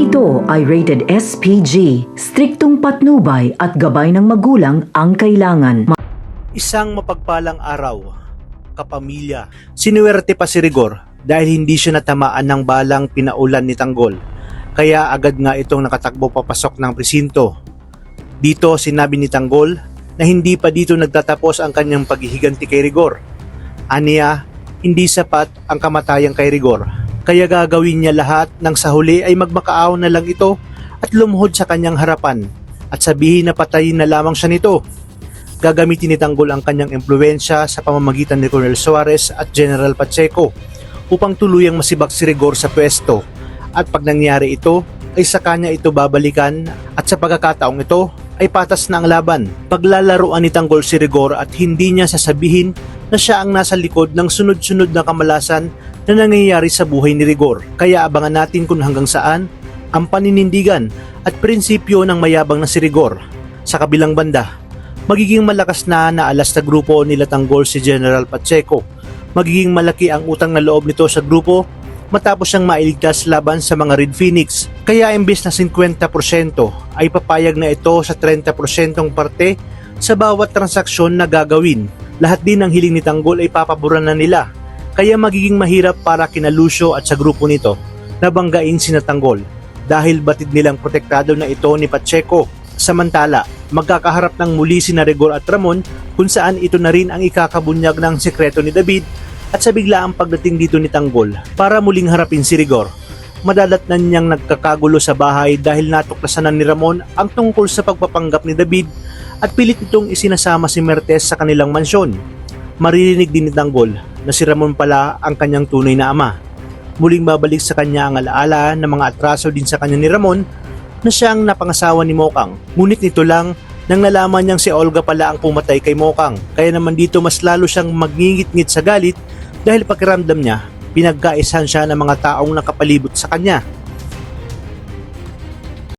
Ito ay rated SPG, striktong patnubay at gabay ng magulang ang kailangan. Isang mapagpalang araw, kapamilya. Sinuwerte pa si Rigor dahil hindi siya natamaan ng balang pinaulan ni Tanggol. Kaya agad nga itong nakatakbo papasok ng presinto. Dito sinabi ni Tanggol na hindi pa dito nagtatapos ang kanyang paghihiganti kay Rigor. Aniya, hindi sapat ang kamatayan kay Rigor. Kaya gagawin niya lahat nang sa huli ay magmakaawa na lang ito at lumuhod sa kanyang harapan at sabihin na patayin na lamang siya nito. Gagamitin ni Tanggol ang kanyang impluwensya sa pamamagitan ni Colonel Suarez at General Pacheco upang tuluyang masibak si Rigor sa pwesto, at pag nangyari ito ay sa kanya ito babalikan at sa pagkakataong ito ay patas na ang laban. Paglalaruan ni Tanggol si Rigor at hindi niya sasabihin na siya ang nasa likod ng sunod-sunod na kamalasan na nangyayari sa buhay ni Rigor. Kaya abangan natin kung hanggang saan ang paninindigan at prinsipyo ng mayabang na si Rigor. Sa kabilang banda, magiging malakas na alas sa grupo nila Tanggol si General Pacheco. Magiging malaki ang utang na loob nito sa grupo matapos siyang mailigtas laban sa mga Red Phoenix. Kaya imbes na 50% ay papayag na ito sa 30% parte sa bawat transaksyon na gagawin. Lahat din ng hiling ni Tanggol ay papaboran na nila. Kaya magiging mahirap para kina Lucio at sa grupo nito na banggain sina Tanggol dahil batid nilang protektado na ito ni Pacheco. Samantala, magkakaharap ng muli sina Rigor at Ramon kung saan ito na rin ang ikakabunyag ng sekreto ni David at sa biglaang pagdating dito ni Tanggol para muling harapin si Rigor. Madadatnan niyang nagkakagulo sa bahay dahil natuklasan na ni Ramon ang tungkol sa pagpapanggap ni David at pilit itong isinasama si Mertes sa kanilang mansyon. Maririnig din ni Tanggol na si Ramon pala ang kanyang tunay na ama. Muling babalik sa kanya ang alaala ng mga atraso din sa kanya ni Ramon na siyang napangasawa ni Mokang. Ngunit nito lang nang nalaman niyang si Olga pala ang pumatay kay Mokang. Kaya naman dito mas lalo siyang magngingit-ngit sa galit dahil pakiramdam niya pinagkaisahan siya ng mga taong nakapalibot sa kanya.